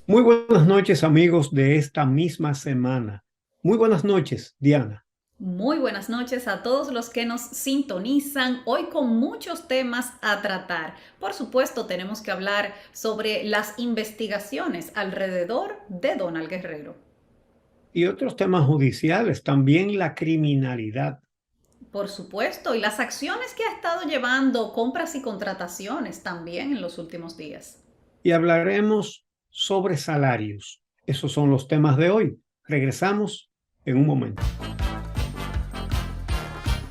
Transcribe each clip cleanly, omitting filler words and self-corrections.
Muy buenas noches, amigos de esta misma semana. Muy buenas noches, Diana. Muy buenas noches a todos los que nos sintonizan hoy con muchos temas a tratar. Por supuesto, tenemos que hablar sobre las investigaciones alrededor de Donald Guerrero. Y otros temas judiciales, también la criminalidad. Por supuesto, y las acciones que ha estado llevando, compras y contrataciones también en los últimos días. Y hablaremos sobre salarios. Esos son los temas de hoy. Regresamos en un momento.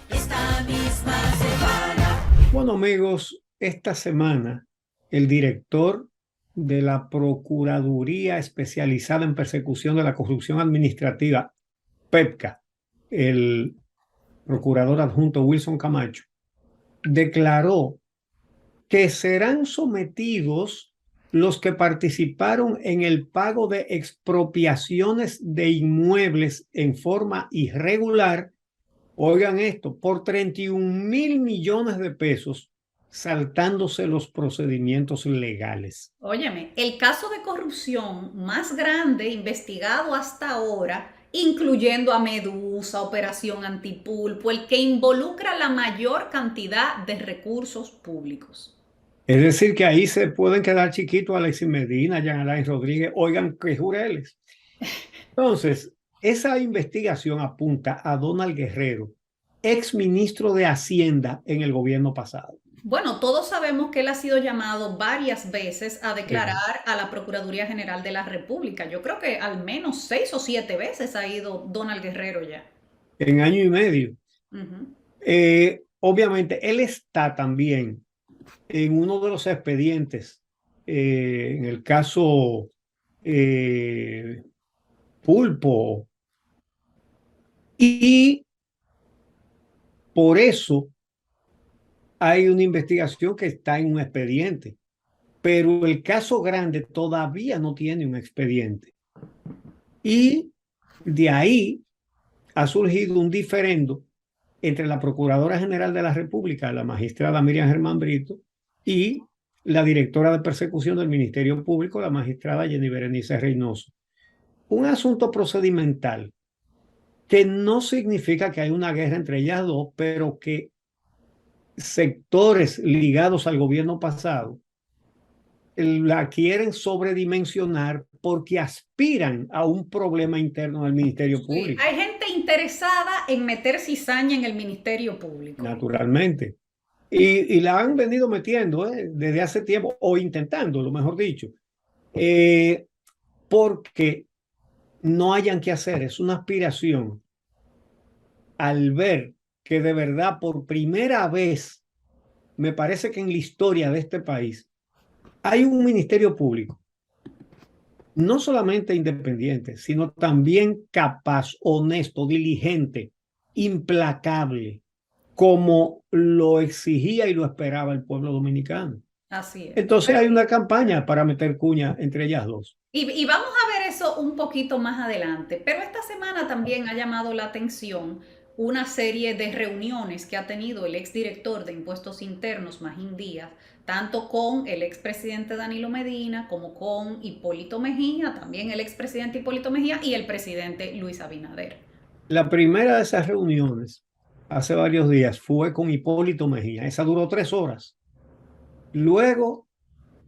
Esta misma semana. Bueno, amigos, esta semana el director de la Procuraduría Especializada en Persecución de la Corrupción Administrativa, PEPCA, el procurador adjunto Wilson Camacho, declaró que serán sometidos los que participaron en el pago de expropiaciones de inmuebles en forma irregular, oigan esto, por 31.000 millones de pesos, saltándose los procedimientos legales. Óyeme, el caso de corrupción más grande investigado hasta ahora, incluyendo a Medusa, Operación Antipulpo, el que involucra la mayor cantidad de recursos públicos. Es decir, que ahí se pueden quedar chiquitos Alexis Medina, Jean Alain Rodríguez, oigan qué jureles. Entonces, esa investigación apunta a Donald Guerrero, ex ministro de Hacienda en el gobierno pasado. Bueno, todos sabemos que él ha sido llamado varias veces a Sí. declarar a la Procuraduría General de la República. Yo creo que al menos 6 o 7 veces ha ido Donald Guerrero ya. En año y medio. Ujú. Obviamente, él está también en uno de los expedientes, en el caso eh, Pulpo, y por eso hay una investigación que está en un expediente, pero el caso grande todavía no tiene un expediente. Y de ahí ha surgido un diferendo entre la Procuradora General de la República, la magistrada Miriam Germán Brito, y la directora de persecución del Ministerio Público, la magistrada Jenny Berenice Reynoso. Un asunto procedimental que no significa que hay una guerra entre ellas dos, pero que sectores ligados al gobierno pasado la quieren sobredimensionar porque aspiran a un problema interno del Ministerio Sí, Público, hay gente interesada en meter cizaña en el Ministerio Público. naturalmente. Y la han venido metiendo desde hace tiempo, o intentando, lo mejor dicho, eh, porque no hayan que hacer. Es una aspiración al ver que de verdad por primera vez, me parece que en la historia de este país, hay un ministerio público, no solamente independiente, sino también capaz, honesto, diligente, implacable, como lo exigía y lo esperaba el pueblo dominicano. Así es. Entonces hay una campaña para meter cuña entre ellas dos. Y vamos a ver eso un poquito más adelante, pero esta semana también ha llamado la atención una serie de reuniones que ha tenido el exdirector de Impuestos Internos, Magín Díaz, tanto con el expresidente Danilo Medina como con Hipólito Mejía, también el expresidente Hipólito Mejía y el presidente Luis Abinader. La primera de esas reuniones, hace varios días, fue con Hipólito Mejía. Esa duró 3 horas. Luego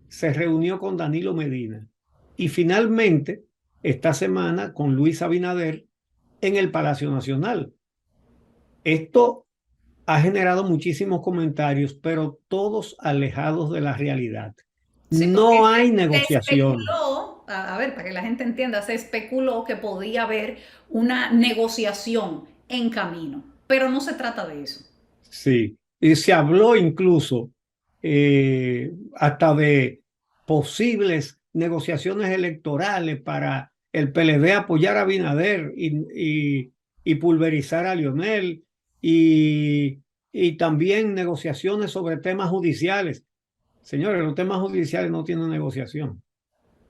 se reunió con Danilo Medina y finalmente, esta semana, con Luis Abinader en el Palacio Nacional. Esto ha generado muchísimos comentarios, pero todos alejados de la realidad. Sí, porque No hay se negociación. especuló, a ver, para que la gente entienda, se especuló que podía haber una negociación en camino, pero no se trata de eso. Sí, y se habló incluso hasta de posibles negociaciones electorales para el PLD apoyar a Abinader y pulverizar a Lionel y también negociaciones sobre temas judiciales. Señores, los temas judiciales no tienen negociación,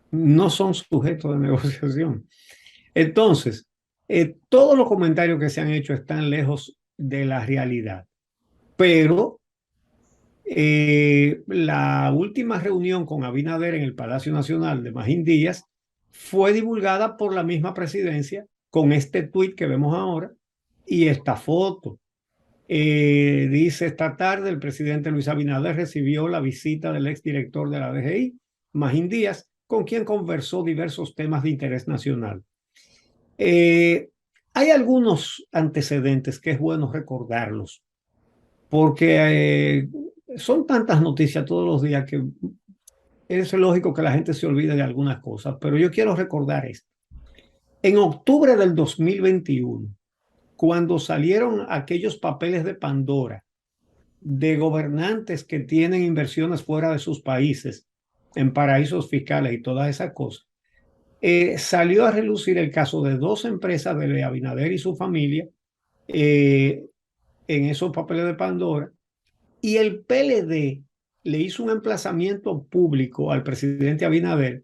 no son sujetos de negociación. Entonces, todos los comentarios que se han hecho están lejos de la realidad, pero la última reunión con Abinader en el Palacio Nacional de Magín Díaz fue divulgada por la misma presidencia con este tuit que vemos ahora y esta foto. Dice: esta tarde el presidente Luis Abinader recibió la visita del exdirector de la DGI, Magín Díaz, con quien conversó diversos temas de interés nacional. Hay algunos antecedentes que es bueno recordarlos, porque son tantas noticias todos los días que es lógico que la gente se olvide de algunas cosas, pero yo quiero recordar esto. En octubre del 2021, cuando salieron aquellos papeles de Pandora de gobernantes que tienen inversiones fuera de sus países, en paraísos fiscales y todas esas cosas, salió a relucir el caso de dos empresas de Abinader y su familia en esos papeles de Pandora, y el PLD le hizo un emplazamiento público al presidente Abinader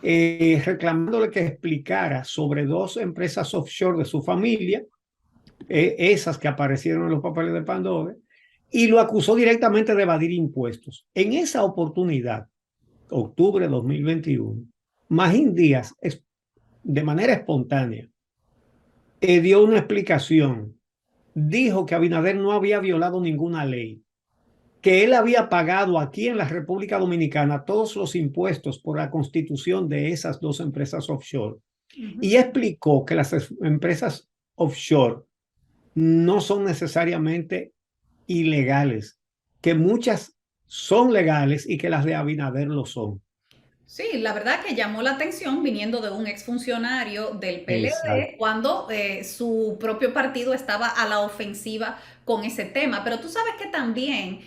reclamándole que explicara sobre dos empresas offshore de su familia, esas que aparecieron en los papeles de Pandora, y lo acusó directamente de evadir impuestos. En esa oportunidad, octubre de 2021, Magín Díaz, de manera espontánea, dio una explicación. Dijo que Abinader no había violado ninguna ley, que él había pagado aquí en la República Dominicana todos los impuestos por la constitución de esas dos empresas offshore. Y explicó que las empresas offshore no son necesariamente ilegales, que muchas son legales y que las de Abinader lo son. Sí, la verdad que llamó la atención viniendo de un exfuncionario del Exacto. PLD cuando su propio partido estaba a la ofensiva con ese tema. Pero tú sabes que también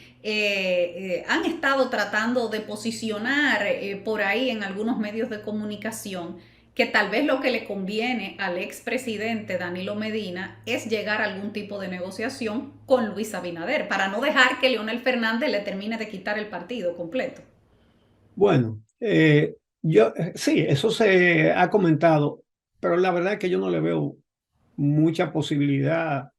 han estado tratando de posicionar por ahí en algunos medios de comunicación que tal vez lo que le conviene al expresidente Danilo Medina es llegar a algún tipo de negociación con Luis Abinader para no dejar que Leonel Fernández le termine de quitar el partido completo. Bueno, sí, eso se ha comentado, pero la verdad es que yo no le veo mucha posibilidad.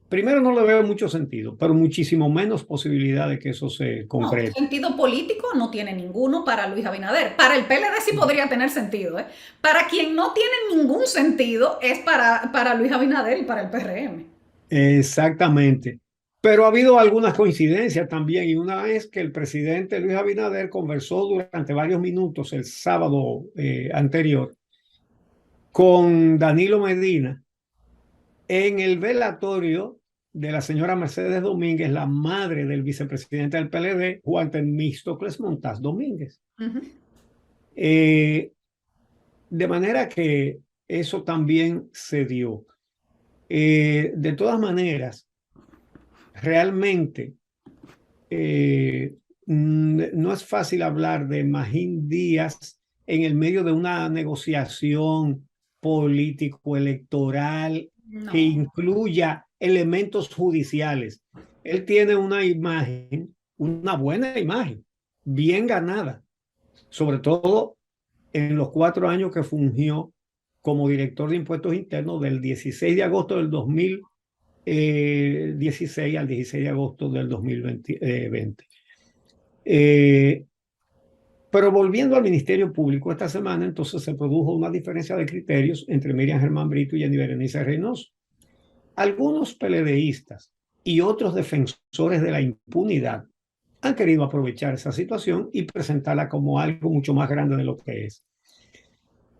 Primero, no le veo mucho sentido, pero muchísimo menos posibilidad de que eso se No, concrete. sentido político no tiene ninguno para Luis Abinader. Para el PLD sí podría tener sentido, ¿eh? Para quien no tiene ningún sentido es para Luis Abinader y para el PRM. Exactamente. Pero ha habido algunas coincidencias también, y una es que el presidente Luis Abinader conversó durante varios minutos el sábado anterior con Danilo Medina en el velatorio de la señora Mercedes Domínguez, la madre del vicepresidente del PLD, Juan Temístocles Montaz Domínguez. De manera que eso también se dio. De todas maneras, realmente no es fácil hablar de Magín Díaz en el medio de una negociación político-electoral que No. incluya elementos judiciales. Él tiene una imagen, una buena imagen, bien ganada, sobre todo en los 4 años que fungió como director de impuestos internos del 16 de agosto del 2016 al 16 de agosto del 2020. Pero volviendo al Ministerio Público, esta semana entonces se produjo una diferencia de criterios entre Miriam Germán Brito y Jenny Berenice Reynoso. Algunos PLDistas y otros defensores de la impunidad han querido aprovechar esa situación y presentarla como algo mucho más grande de lo que es.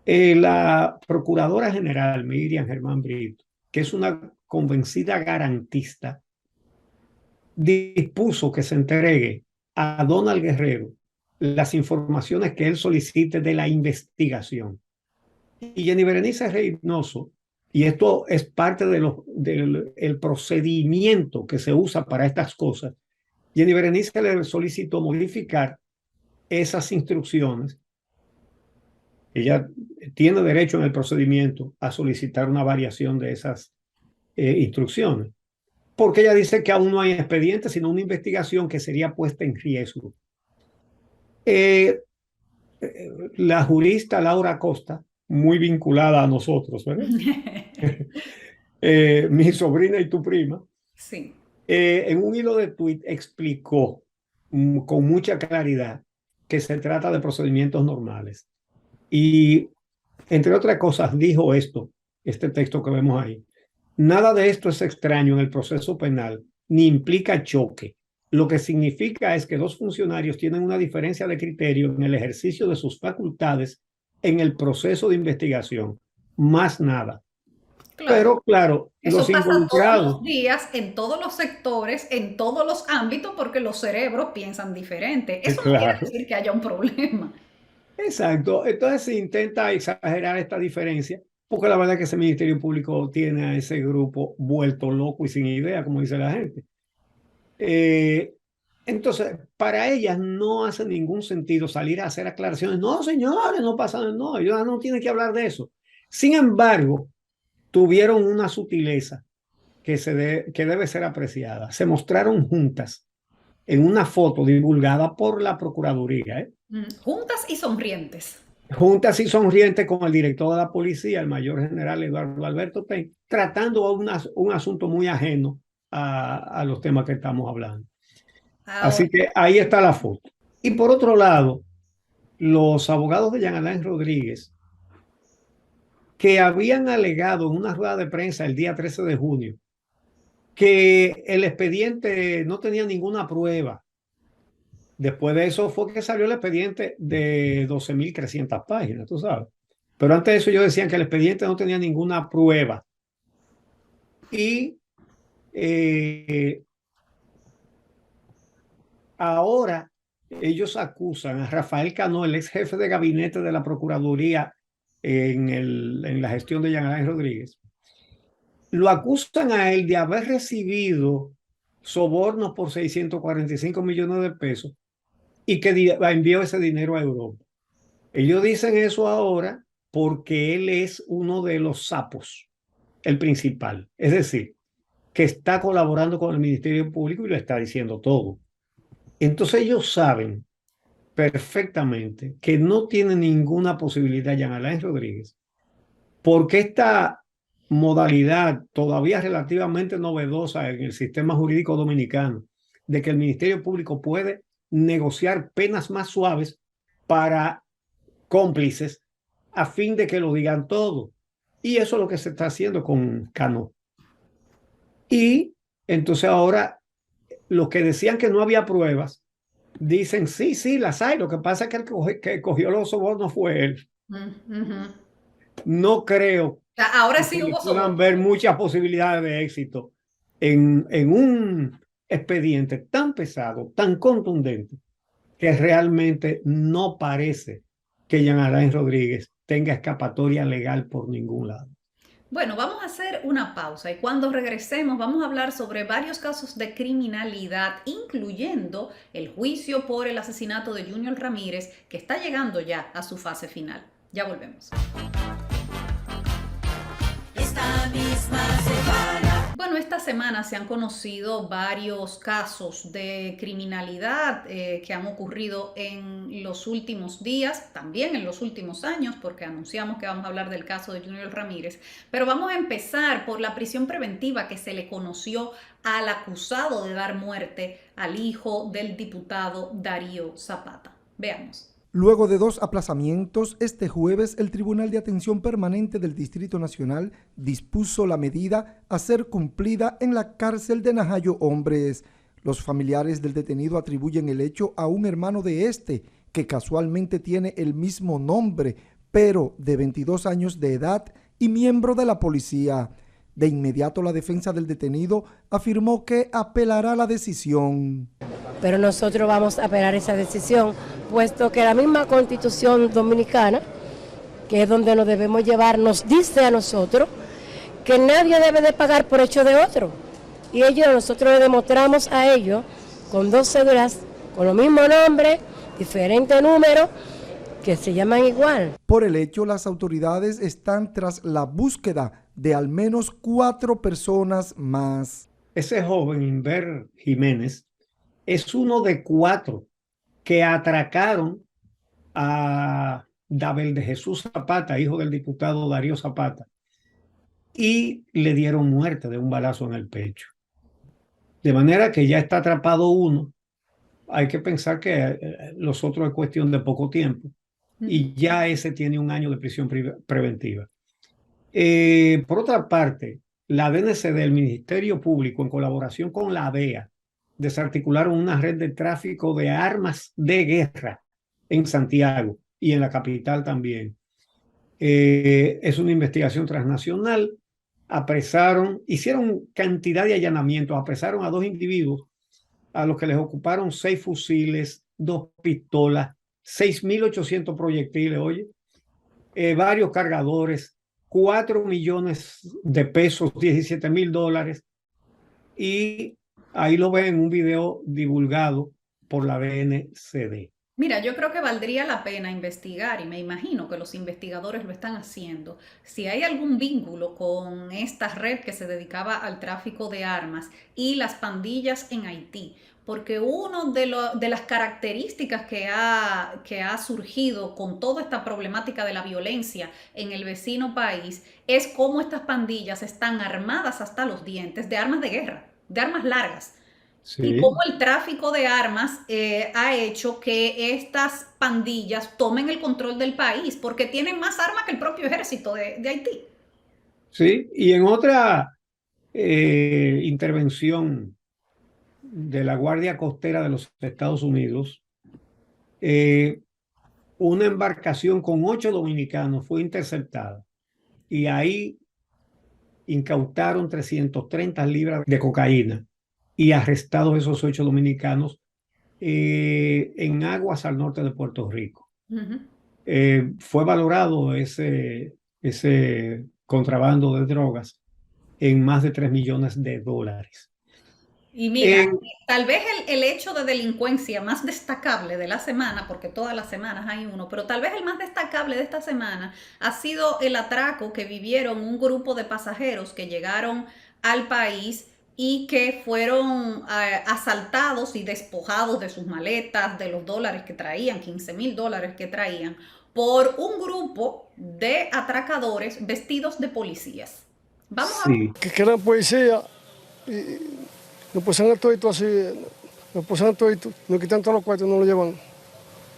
La Procuradora General Miriam Germán Brito, que es una convencida garantista, dispuso que se entregue a Donald Guerrero las informaciones que él solicite de la investigación. Y Jenny Berenice Reynoso, y esto es parte del procedimiento que se usa para estas cosas, Jenny Berenice le solicitó modificar esas instrucciones. Ella tiene derecho en el procedimiento a solicitar una variación de esas instrucciones, porque ella dice que aún no hay expediente, sino una investigación que sería puesta en riesgo. La jurista Laura Costa, muy vinculada a nosotros, ¿verdad? Mi sobrina y tu prima, Sí. en un hilo de tuit explicó con mucha claridad que se trata de procedimientos normales. Y Entre otras cosas, dijo este texto que vemos ahí. Nada de esto es extraño en el proceso penal, ni implica choque. Lo que significa es que dos funcionarios tienen una diferencia de criterio en el ejercicio de sus facultades en el proceso de investigación. Más nada. Claro. Pero claro, los Eso pasa todos involucrados, los días, en todos los sectores, en todos los ámbitos, porque los cerebros piensan diferente. Eso no quiere claro, decir que haya un problema. exacto. Entonces se intenta exagerar esta diferencia, porque la verdad es que ese Ministerio Público tiene a ese grupo vuelto loco y sin idea, como dice la gente. Eh, entonces, para ellas no hace ningún sentido salir a hacer aclaraciones. No, señores, no pasa nada. No, ellos no tienen que hablar de eso. Sin embargo, tuvieron una sutileza que debe ser apreciada. Se mostraron juntas en una foto divulgada por la Procuraduría, ¿eh? Juntas y sonrientes. Juntas y sonrientes con el director de la policía, el mayor general Eduardo Alberto Ten, tratando un asunto muy ajeno a los temas que estamos hablando. Ahora, Así que ahí está la foto. Y por otro lado, los abogados de Jean Alain Rodríguez, que habían alegado en una rueda de prensa el día 13 de junio que el expediente no tenía ninguna prueba. Después de eso fue que salió el expediente de 12.300 páginas, tú sabes. Pero antes de eso ellos decían que el expediente no tenía ninguna prueba. Y ahora ellos acusan a Rafael Cano, el ex jefe de gabinete de la Procuraduría en la gestión de Jean Alain Rodríguez. Lo acusan a él de haber recibido sobornos por 645 millones de pesos y que envió ese dinero a Europa. Ellos dicen eso ahora porque él es uno de los sapos, el principal. Es decir, que está colaborando con el Ministerio Público y lo está diciendo todo. Entonces ellos saben perfectamente que no tiene ninguna posibilidad Jean Alain Rodríguez, porque esta modalidad todavía relativamente novedosa en el sistema jurídico dominicano, de que el Ministerio Público puede negociar penas más suaves para cómplices a fin de que lo digan todo. Y eso es lo que se está haciendo con Cano. Y entonces ahora los que decían que no había pruebas, dicen, sí, sí, las hay. Lo que pasa es que el que cogió los sobornos fue él. No creo ahora que sí se le hubo puedan soborno. ver muchas posibilidades de éxito en un expediente tan pesado, tan contundente, que realmente no parece que Jean Alain Rodríguez tenga escapatoria legal por ningún lado. Bueno, vamos a hacer una pausa y cuando regresemos vamos a hablar sobre varios casos de criminalidad, incluyendo el juicio por el asesinato de Junior Ramírez, que está llegando ya a su fase final. Ya volvemos. Esta misma semana. Bueno, esta semana se han conocido varios casos de criminalidad que han ocurrido en los últimos días, también en los últimos años, porque anunciamos que vamos a hablar del caso de Junior Ramírez, pero vamos a empezar por la prisión preventiva que se le conoció al acusado de dar muerte al hijo del diputado Darío Zapata. Veamos. Luego de 2 aplazamientos, este jueves el Tribunal de Atención Permanente del Distrito Nacional dispuso la medida a ser cumplida en la cárcel de Najayo Hombres. Los familiares del detenido atribuyen el hecho a un hermano de este, que casualmente tiene el mismo nombre, pero de 22 años de edad y miembro de la policía. De inmediato la defensa del detenido afirmó que apelará la decisión. Pero nosotros vamos a apelar esa decisión, puesto que la misma Constitución Dominicana, que es donde nos debemos llevar, nos dice a nosotros que nadie debe de pagar por hecho de otro. Y nosotros le demostramos a ellos con 2 cédulas, con los mismos nombres, diferentes números, que se llaman igual. Por el hecho, las autoridades están tras la búsqueda de al menos 4 personas más. Ese joven, Inver Jiménez, es uno de 4 que atracaron a Dabel de Jesús Zapata, hijo del diputado Darío Zapata, y le dieron muerte de un balazo en el pecho. De manera que ya está atrapado uno. Hay que pensar que los otros es cuestión de poco tiempo. y ya ese tiene 1 año de prisión preventiva. Por otra parte, la DNCD, el Ministerio Público, en colaboración con la DEA, desarticularon una red de tráfico de armas de guerra en Santiago y en la capital también. Es una investigación transnacional. Hicieron cantidad de allanamientos, apresaron a 2 individuos a los que les ocuparon 6 fusiles, 2 pistolas, 6.800 proyectiles, oye, varios cargadores, 4 millones de pesos, $17,000, y ahí lo ven en un video divulgado por la DNCD. Mira, yo creo que valdría la pena investigar y me imagino que los investigadores lo están haciendo. Si hay algún vínculo con esta red que se dedicaba al tráfico de armas y las pandillas en Haití, porque una de las características que ha surgido con toda esta problemática de la violencia en el vecino país es cómo estas pandillas están armadas hasta los dientes de armas de guerra, de armas largas. Sí. Y cómo el tráfico de armas ha hecho que estas pandillas tomen el control del país, porque tienen más armas que el propio ejército de Haití. Sí, y en otra intervención de la Guardia Costera de los Estados Unidos, una embarcación con 8 dominicanos fue interceptada y ahí incautaron 330 libras de cocaína y arrestados esos 8 dominicanos en aguas al norte de Puerto Rico. Fue valorado ese contrabando de drogas en más de $3 millones. Y mira, tal vez el hecho de delincuencia más destacable de la semana, porque todas las semanas hay uno, pero tal vez el más destacable de esta semana ha sido el atraco que vivieron un grupo de pasajeros que llegaron al país y que fueron asaltados y despojados de sus maletas, de los dólares que traían, $15,000 que traían, por un grupo de atracadores vestidos de policías. Vamos a ver. Que eran policías y nos pusieron todo así, nos pusieron todo, nos quitan todos los cuartos, nos lo llevan.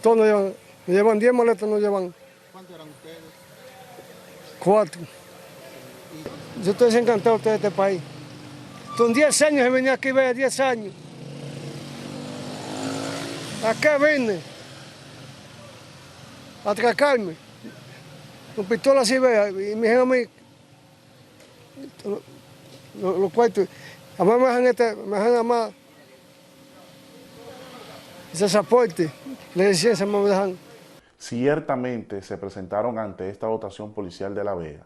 Todos nos llevan 10 maletas, nos llevan. ¿Cuántos eran ustedes? 4. Yo estoy desencantado de este país. Son 10 años que venía aquí, vea, 10 años. ¿A qué vine? A atracarme. Con pistola así, vea, y me dijeron a mí, los cuartos, a mí me dejan nada más ese pasaporte, la licencia me dejan. Ciertamente se presentaron ante esta dotación policial de la Vega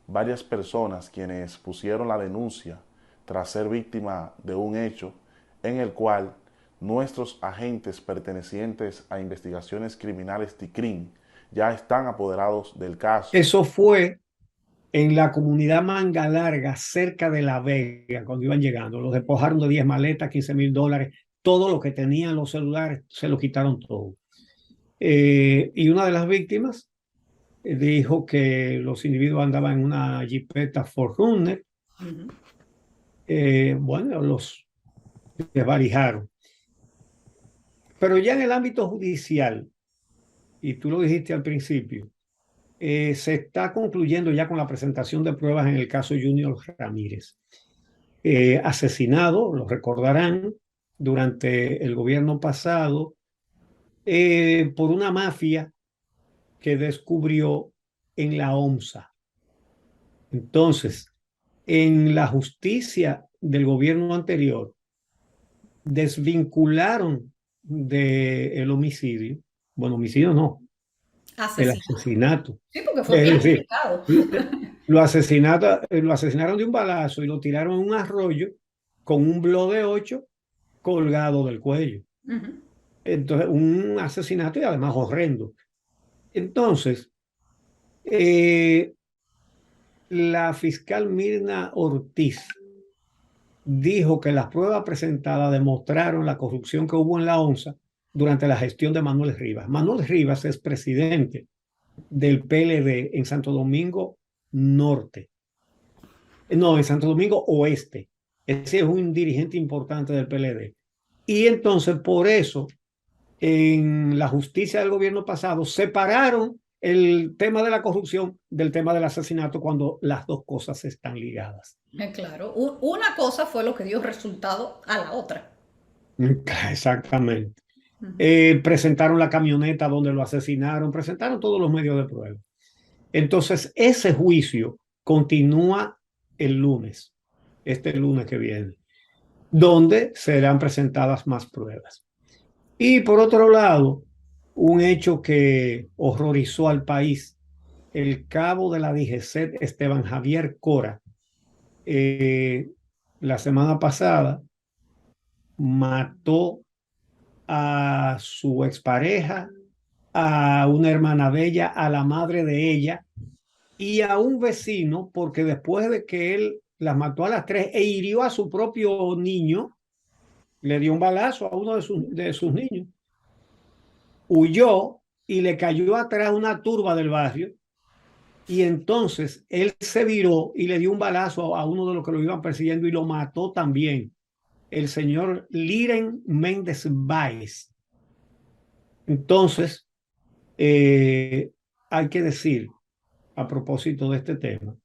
varias personas quienes pusieron la denuncia tras ser víctima de un hecho en el cual nuestros agentes pertenecientes a investigaciones criminales TICRIN ya están apoderados del caso. Eso fue en la comunidad Manga Larga, cerca de La Vega, cuando iban llegando. Los despojaron de 10 maletas, $15,000, todo lo que tenían los celulares, se lo quitaron todo. Y una de las víctimas dijo que los individuos andaban en una jipeta 4Runner. Bueno, los desvalijaron. Pero ya en el ámbito judicial, y tú lo dijiste al principio, se está concluyendo ya con la presentación de pruebas en el caso Junior Ramírez. Asesinado, lo recordarán, durante el gobierno pasado por una mafia que descubrió en la OMSA. Entonces, en la justicia del gobierno anterior, desvincularon del homicidio. Bueno, homicidio no. El asesinato. Sí, porque fue planificado. Lo asesinaron de un balazo y lo tiraron en un arroyo con un blo de 8 colgado del cuello. Entonces, un asesinato y además horrendo. Entonces, la fiscal Mirna Ortiz dijo que las pruebas presentadas demostraron la corrupción que hubo en la ONSA durante la gestión de Manuel Rivas. Manuel Rivas es presidente del PLD en Santo Domingo Norte. No, en Santo Domingo Oeste. Ese es un dirigente importante del PLD. Y entonces, por eso, en la justicia del gobierno pasado separaron el tema de la corrupción del tema del asesinato cuando las dos cosas están ligadas. Claro, una cosa fue lo que dio resultado a la otra. Exactamente. Ujú. Presentaron la camioneta donde lo asesinaron, presentaron todos los medios de prueba. Entonces, ese juicio continúa el lunes, este lunes que viene, donde serán presentadas más pruebas. Y por otro lado, un hecho que horrorizó al país, el cabo de la DGCET, Esteban Javier Cora, la semana pasada mató a su expareja, a una hermana de ella, a la madre de ella y a un vecino, porque después de que él las mató a las tres e hirió a su propio niño, le dio un balazo a uno de sus niños, huyó y le cayó atrás una turba del barrio. Y entonces él se viró y le dio un balazo a uno de los que lo iban persiguiendo y lo mató también, el señor Liren Méndez Báez. Entonces, hay que decir, a propósito de este tema,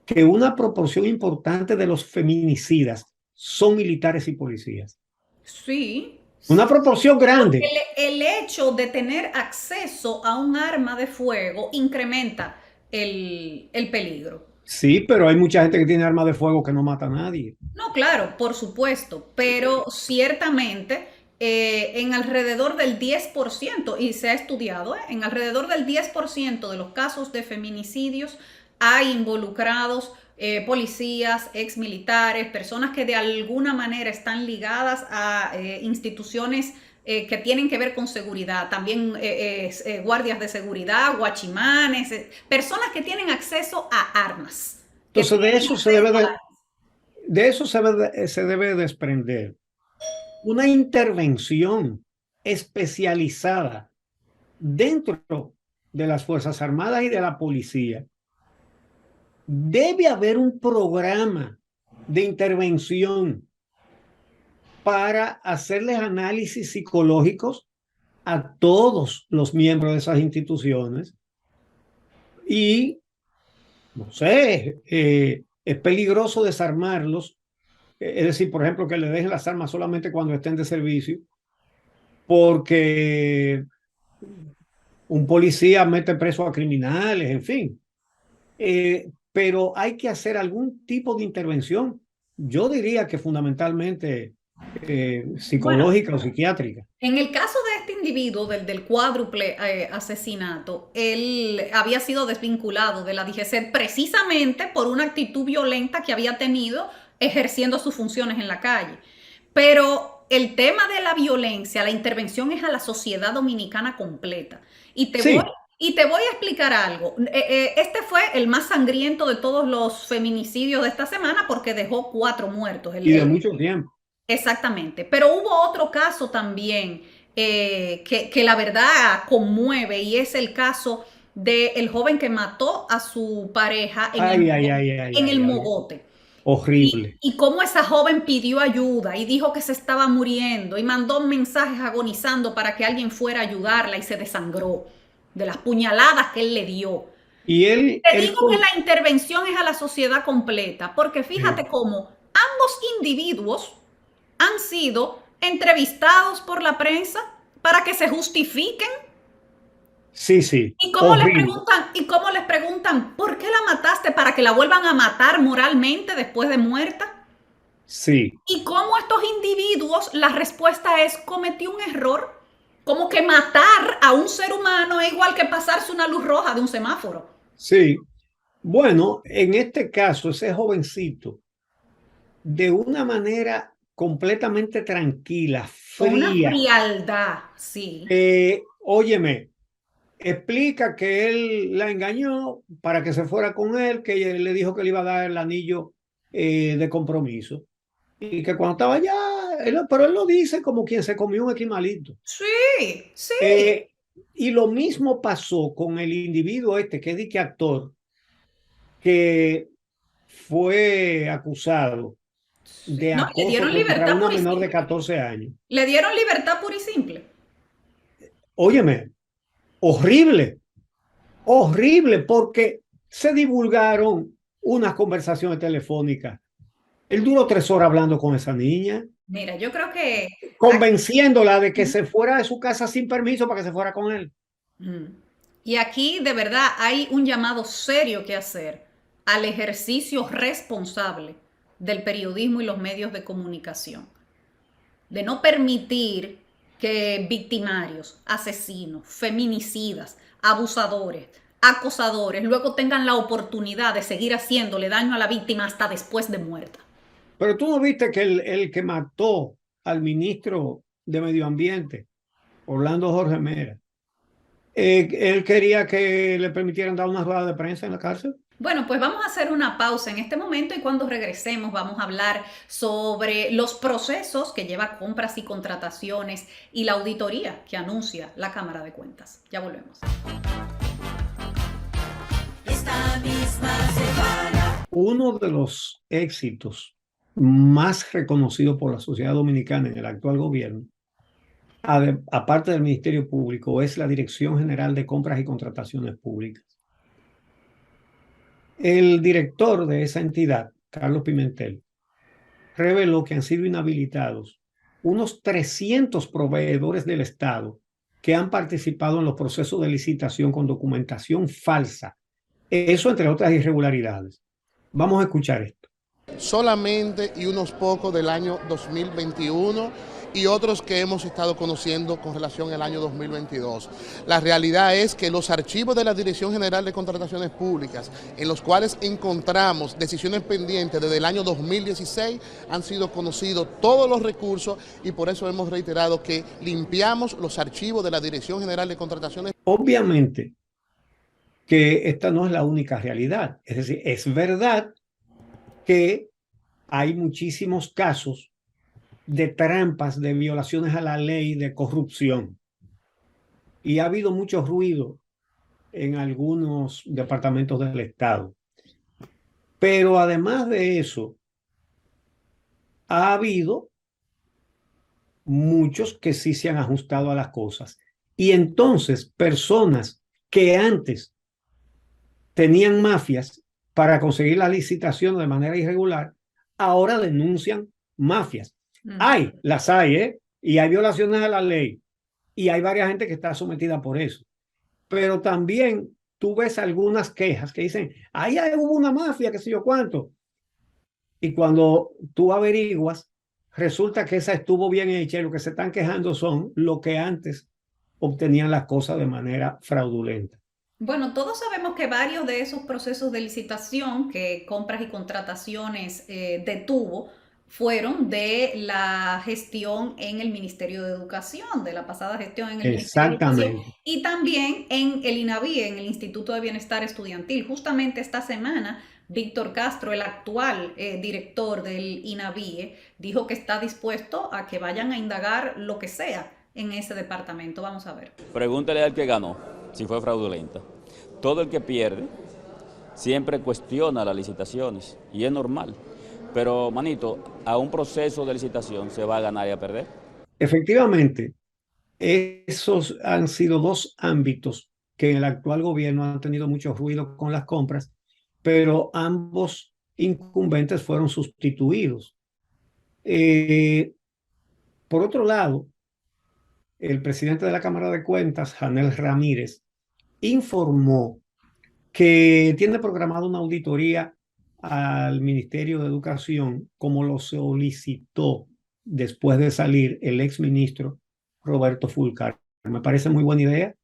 que una proporción importante de los feminicidas son militares y policías. Sí. Una proporción grande. El hecho de tener acceso a un arma de fuego incrementa el peligro. Sí, pero hay mucha gente que tiene armas de fuego que no mata a nadie. No, claro, por supuesto, pero ciertamente en alrededor del 10%, y se ha estudiado, en alrededor del 10% de los casos de feminicidios hay involucrados policías, exmilitares, personas que de alguna manera están ligadas a instituciones que tienen que ver con seguridad, también guardias de seguridad, guachimanes, personas que tienen acceso a armas. Entonces, de eso se debe desprender una intervención especializada dentro de las Fuerzas Armadas y de la policía. Debe haber un programa de intervención para hacerles análisis psicológicos a todos los miembros de esas instituciones y, no sé, es peligroso desarmarlos, es decir, por ejemplo, que le dejen las armas solamente cuando estén de servicio, porque un policía mete preso a criminales, en fin. Pero hay que hacer algún tipo de intervención, yo diría que fundamentalmente psicológica o psiquiátrica. En el caso de este individuo, del cuádruple asesinato, él había sido desvinculado de la DGCET precisamente por una actitud violenta que había tenido ejerciendo sus funciones en la calle. Pero el tema de la violencia, la intervención es a la sociedad dominicana completa. Y te Sí, voy a explicar algo. Este fue el más sangriento de todos los feminicidios de esta semana porque dejó 4 muertos. y de mucho tiempo. Exactamente, pero hubo otro caso también que la verdad conmueve y es el caso del joven que mató a su pareja en el Mogote. Horrible. Y cómo esa joven pidió ayuda y dijo que se estaba muriendo y mandó mensajes agonizando para que alguien fuera a ayudarla y se desangró de las puñaladas que él le dio. Y Te digo que la intervención es a la sociedad completa, porque fíjate cómo ambos individuos han sido entrevistados por la prensa para que se justifiquen. Sí, sí, ¿Y cómo horrible. les preguntan, ¿por qué la mataste? Para que la vuelvan a matar moralmente después de muerta. Sí, Y cómo estos individuos, la respuesta es, cometí un error. Como que matar a un ser humano es igual que pasarse una luz roja de un semáforo. sí. Bueno, en este caso, ese jovencito, de una manera completamente tranquila, Con una fría, frialdad, sí. óyeme, explica que él la engañó para que se fuera con él, que ella le dijo que le iba a dar el anillo de compromiso. Y que cuando estaba allá, pero él lo dice como quien se comió un esquimalito. Sí, sí. Y lo mismo pasó con el individuo este, que es de que actor, que fue acusado de No, le acoso dieron contra libertad una pura y menor de simple. 14 años. Le dieron libertad pura y simple. óyeme, horrible, horrible, porque se divulgaron unas conversaciones telefónicas. Él duró 3 horas hablando con esa niña, Mira, yo creo que... convenciéndola de que se fuera de su casa sin permiso para que se fuera con él. Y aquí de verdad hay un llamado serio que hacer al ejercicio responsable del periodismo y los medios de comunicación. De no permitir que victimarios, asesinos, feminicidas, abusadores, acosadores, luego tengan la oportunidad de seguir haciéndole daño a la víctima hasta después de muerta. Pero tú no viste que el que mató al ministro de Medio Ambiente, Orlando Jorge Mera, él quería que le permitieran dar una rueda de prensa en la cárcel. Bueno, pues vamos a hacer una pausa en este momento y cuando regresemos vamos a hablar sobre los procesos que lleva compras y contrataciones y la auditoría que anuncia la Cámara de Cuentas. Ya volvemos. Esta misma semana. Uno de los éxitos más reconocidos por la sociedad dominicana en el actual gobierno, aparte del Ministerio Público, es la Dirección General de Compras y Contrataciones Públicas. El director de esa entidad, Carlos Pimentel, reveló que han sido inhabilitados unos 300 proveedores del Estado que han participado en los procesos de licitación con documentación falsa. Eso entre otras irregularidades. Vamos a escuchar esto. Solamente y unos pocos del año 2021 y otros que hemos estado conociendo con relación al año 2022. La realidad es que los archivos de la Dirección General de Contrataciones Públicas, en los cuales encontramos decisiones pendientes desde el año 2016, han sido conocidos todos los recursos y por eso hemos reiterado que limpiamos los archivos de la Dirección General de Contrataciones. Obviamente que esta no es la única realidad. Es decir, es verdad que hay muchísimos casos de trampas, de violaciones a la ley, de corrupción. Y ha habido mucho ruido en algunos departamentos del Estado. Pero además de eso, ha habido muchos que sí se han ajustado a las cosas. Y entonces, personas que antes tenían mafias para conseguir la licitación de manera irregular, ahora denuncian mafias. Las hay, y hay violaciones a la ley, y hay varias gente que está sometida por eso. Pero también tú ves algunas quejas que dicen, ahí hubo una mafia, qué sé yo cuánto. Y cuando tú averiguas, resulta que esa estuvo bien hecha y lo que se están quejando son lo que antes obtenían las cosas de manera fraudulenta. Bueno, todos sabemos que varios de esos procesos de licitación que compras y contrataciones detuvo fueron de la gestión en el Ministerio de Educación, de la pasada gestión en el Ministerio de Educación, y también en el INAVIE, en el Instituto de Bienestar Estudiantil. Justamente esta semana, Víctor Castro, el actual director del INAVIE, dijo que está dispuesto a que vayan a indagar lo que sea en ese departamento. Vamos a ver. Pregúntale al que ganó si fue fraudulenta. Todo el que pierde siempre cuestiona las licitaciones y es normal. Pero, manito, a un proceso de licitación se va a ganar y a perder. Efectivamente, esos han sido dos ámbitos que en el actual gobierno han tenido mucho ruido con las compras, pero ambos incumbentes fueron sustituidos. Por otro lado, el presidente de la Cámara de Cuentas, Janel Ramírez, informó que tiene programada una auditoría al Ministerio de Educación, como lo solicitó después de salir el exministro Roberto Fulcar. Me parece muy buena idea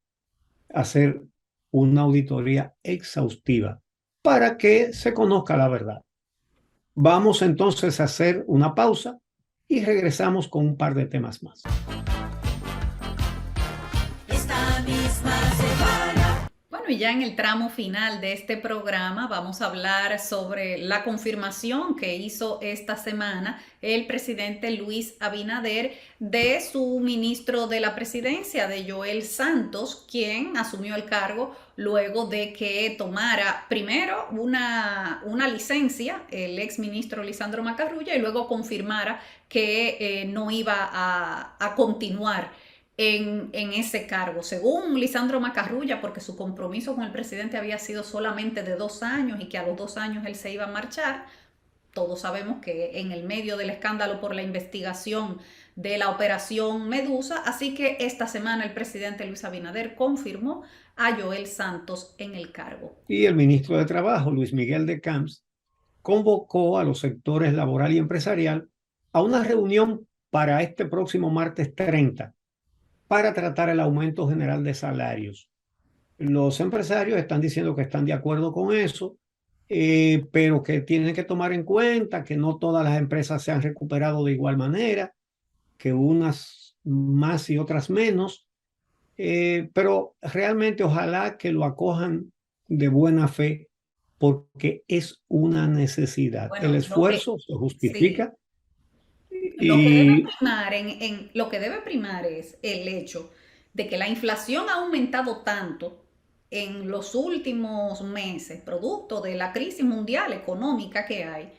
hacer una auditoría exhaustiva para que se conozca la verdad. Vamos entonces a hacer una pausa y regresamos con un par de temas más. Esta misma semana. Bueno, y ya en el tramo final de este programa vamos a hablar sobre la confirmación que hizo esta semana el presidente Luis Abinader de su ministro de la presidencia, de Joel Santos, quien asumió el cargo luego de que tomara primero una licencia el exministro Lisandro Macarrulla y luego confirmara que no iba a continuar en ese cargo. Según Lisandro Macarrulla, porque su compromiso con el presidente había sido solamente de 2 años y que a los 2 años él se iba a marchar. Todos sabemos que en el medio del escándalo por la investigación de la operación Medusa, así que esta semana el presidente Luis Abinader confirmó a Joel Santos en el cargo. Y el ministro de Trabajo, Luis Miguel de Camps, convocó a los sectores laboral y empresarial a una reunión para este próximo martes 30 para tratar el aumento general de salarios. Los empresarios están diciendo que están de acuerdo con eso, pero que tienen que tomar en cuenta que no todas las empresas se han recuperado de igual manera, que unas más y otras menos, pero realmente ojalá que lo acojan de buena fe, porque es una necesidad. Bueno, el esfuerzo se justifica. Sí. Lo que debe primar lo que debe primar es el hecho de que la inflación ha aumentado tanto en los últimos meses, producto de la crisis mundial económica que hay,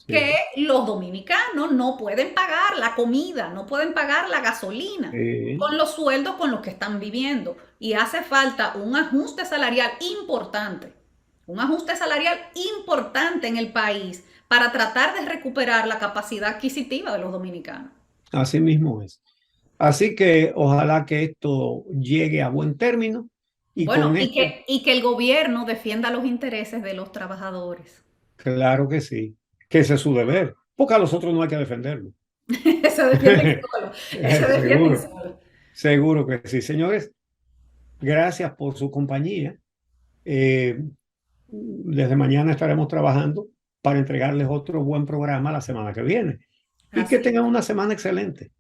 que los dominicanos no pueden pagar la comida, no pueden pagar la gasolina con los sueldos con los que están viviendo. Y hace falta un ajuste salarial importante en el país para tratar de recuperar la capacidad adquisitiva de los dominicanos. Así mismo es. Así que ojalá que esto llegue a buen término. Y que el gobierno defienda los intereses de los trabajadores. Claro que sí, que ese es su deber, porque a los otros no hay que defenderlo. Se defiende solo. Seguro que sí. Señores, gracias por su compañía. Desde mañana estaremos trabajando para entregarles otro buen programa la semana que viene. Y que tengan una semana excelente.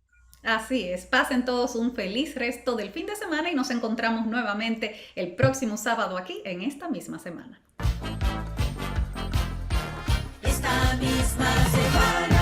Así es, pasen todos un feliz resto del fin de semana y nos encontramos nuevamente el próximo sábado aquí en esta misma semana. Esta misma semana.